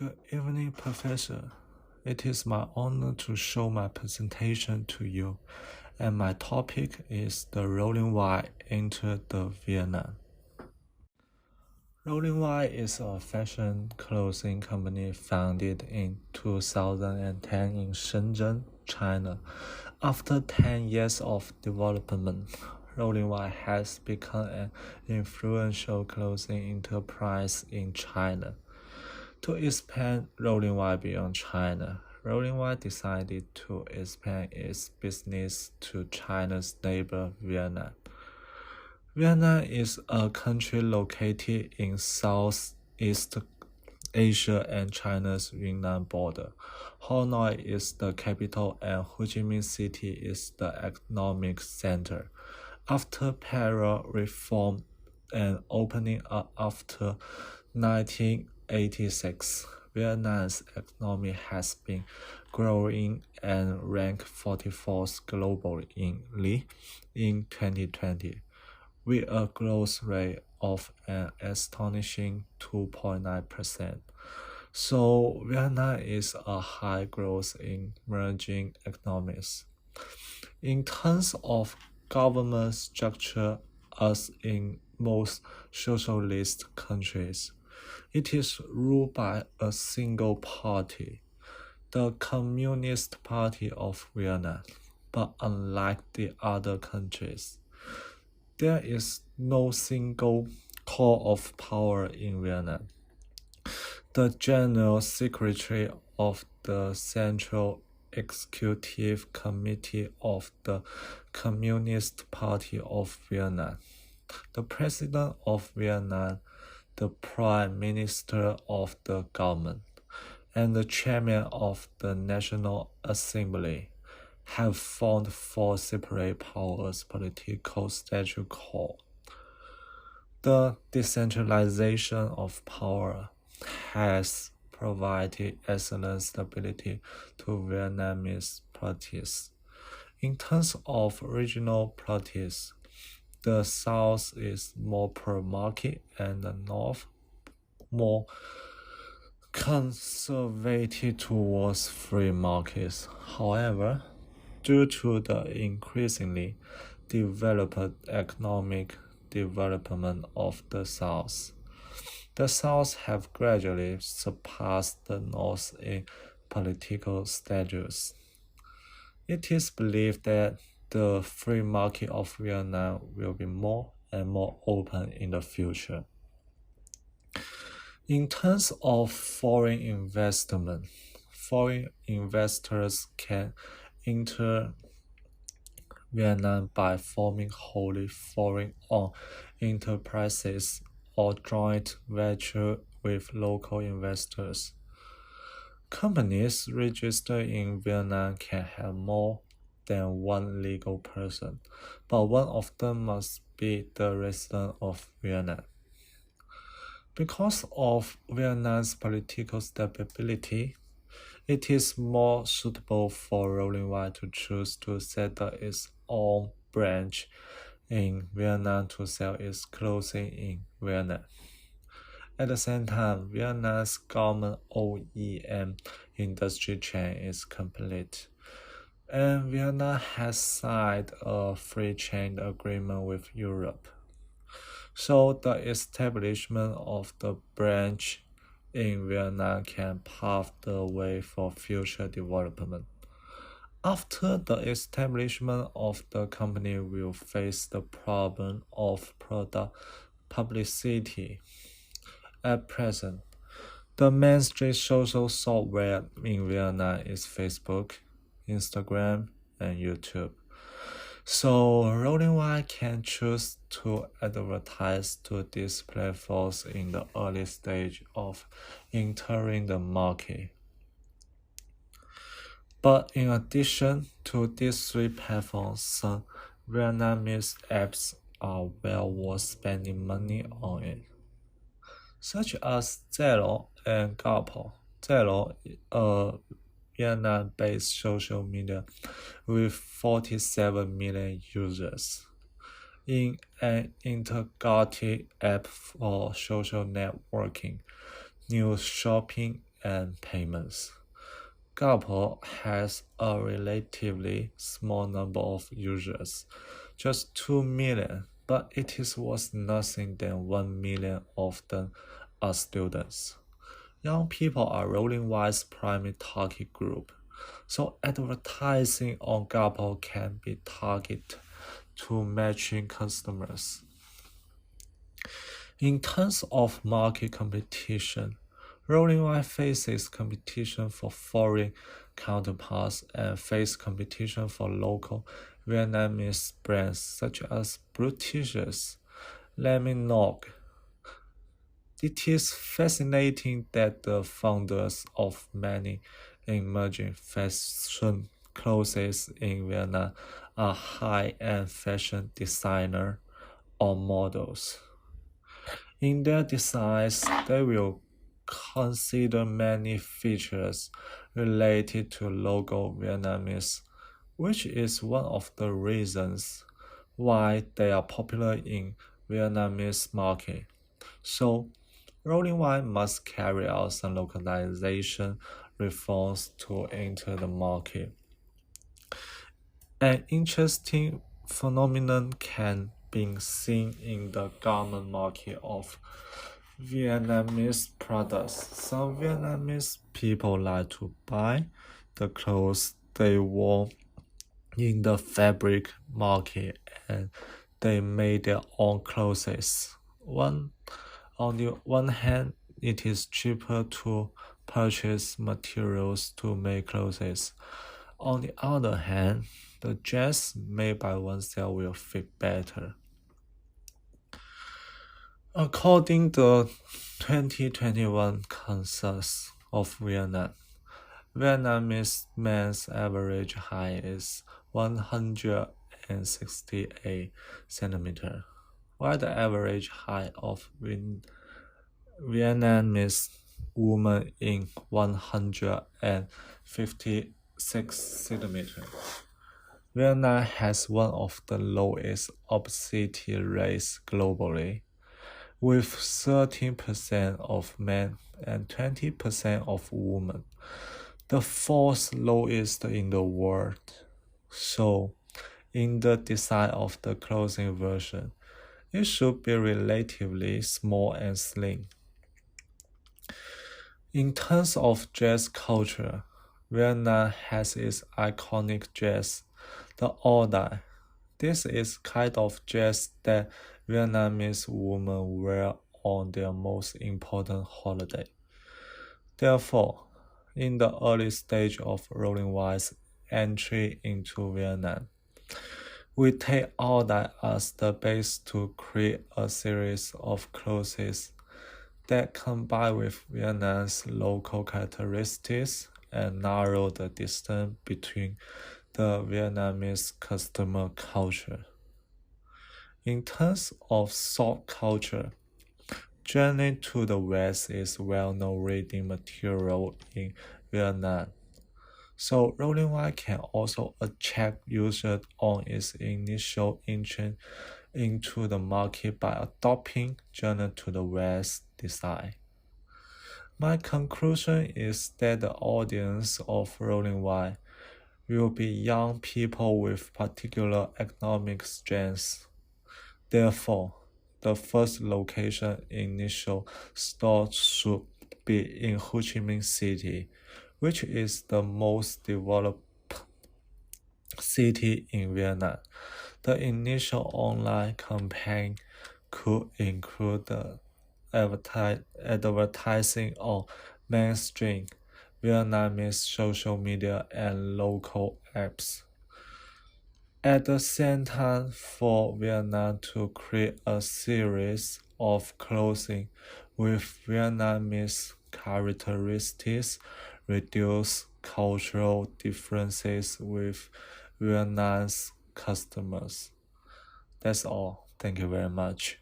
Good evening, Professor. It is my honor to show my presentation to you, and my topic is the Rolling Wild entered the Vietnam. Rolling Wild is a fashion clothing company founded in 2010 in Shenzhen, China. After 10 years of development, Rolling Wild has become an influential clothing enterprise in China. To expand Rolling Wild beyond China, Rolling Wild decided to expand its business to China's neighbor Vietnam. Vietnam is a country located in Southeast Asia and China's Yunnan border. Hanoi is the capital and Ho Chi Minh City is the economic center. After parallel reform and opening up after 1986, Vietnam's economy has been growing and ranked 44th globally in 2020, with a growth rate of an astonishing 2.9%. So Vietnam is a high growth emerging economies. In terms of government structure, as in most socialist countries, it is ruled by a single party, the Communist Party of Vietnam. But unlike the other countries, there is no single core of power in Vietnam. The General Secretary of the Central Executive Committee of the Communist Party of Vietnam, the President of Vietnam, the Prime Minister of the government, and the Chairman of the National Assembly have formed four separate powers political statu quo. The decentralization of power has provided excellent stability to Vietnamese politics. In terms of regional politics, the South is more pro-market and the North more conservative towards free markets. However, due to the increasingly developed economic development of the South have gradually surpassed the North in political status. It is believed that the free market of Vietnam will be more and more open in the future. In terms of foreign investment, foreign investors can enter Vietnam by forming wholly foreign-owned enterprises or joint venture with local investors. Companies registered in Vietnam can have more than one legal person, but one of them must be the resident of Vietnam. Because of Vietnam's political stability, it is more suitable for Rolling Wild to choose to set up its own branch in Vietnam to sell its clothing in Vietnam. At the same time, Vietnam's government OEM industry chain is complete, and Vietnam has signed a free trade agreement with Europe. So the establishment of the branch in Vietnam can pave the way for future development. After the establishment of the company will face the problem of product publicity. At present, the mainstream social software in Vietnam is Facebook, Instagram, and YouTube. So Rolling Wild can choose to advertise to these platforms in the early stage of entering the market. But in addition to these three platforms, some Vietnamese apps are well worth spending money on it, such as Zalo and Gapo. Zalo, a Vietnam-based social media with 47 million users, in an integrated app for social networking, news shopping, and payments. Gappo has a relatively small number of users, just 2 million, but it is worth nothing than 1 million of them are students. Young people are Rolling Wild's primary target group, so advertising on Gappo can be targeted to matching customers. In terms of market competition, Rolling Wild faces competition for foreign counterparts and face competition for local Vietnamese brands such as Blue T-shirts, Lemon Nog. It is fascinating that the founders of many emerging fashion clothes in Vietnam are high-end fashion designers or models. In their designs, they will consider many features related to local Vietnamese, which is one of the reasons why they are popular in Vietnamese market. So, Rolling Wine must carry out some localization reforms to enter the market. An interesting phenomenon can be seen in the garment market of Vietnamese products. Some Vietnamese people like to buy the clothes they wore in the fabric market and they made their own clothes. On the one hand, it is cheaper to purchase materials to make clothes. On the other hand, the dress made by oneself will fit better. According to the 2021 census of Vietnam, Vietnamese men's average height is 168 centimeters, while the average height of Vietnamese women is 156 centimeters. Vietnam has one of the lowest obesity rates globally, with 13% of men and 20% of women, the fourth lowest in the world. So, in the design of the clothing version, it should be relatively small and slim. In terms of dress culture, Vietnam has its iconic dress, the Ordai. This is kind of dress that Vietnamese women wear on their most important holiday. Therefore, in the early stage of Rolling Wild's entry into Vietnam, we take Ordai as the base to create a series of clothes that combine with Vietnam's local characteristics and narrow the distance between the Vietnamese customer culture. In terms of soft culture, Journey to the West is well-known reading material in Vietnam. So Rolling Wild can also attract users on its initial entry into the market by adopting Journey to the West design. My conclusion is that the audience of Rolling Wild will be young people with particular economic strengths. Therefore, the first location initial store should be in Ho Chi Minh City, which is the most developed city in Vietnam. The initial online campaign could include the advertising on mainstream Vietnamese social media and local apps. At the same time, for Vietnam to create a series of clothing with Vietnamese characteristics, reduce cultural differences with Vietnam's customers. That's all. Thank you very much.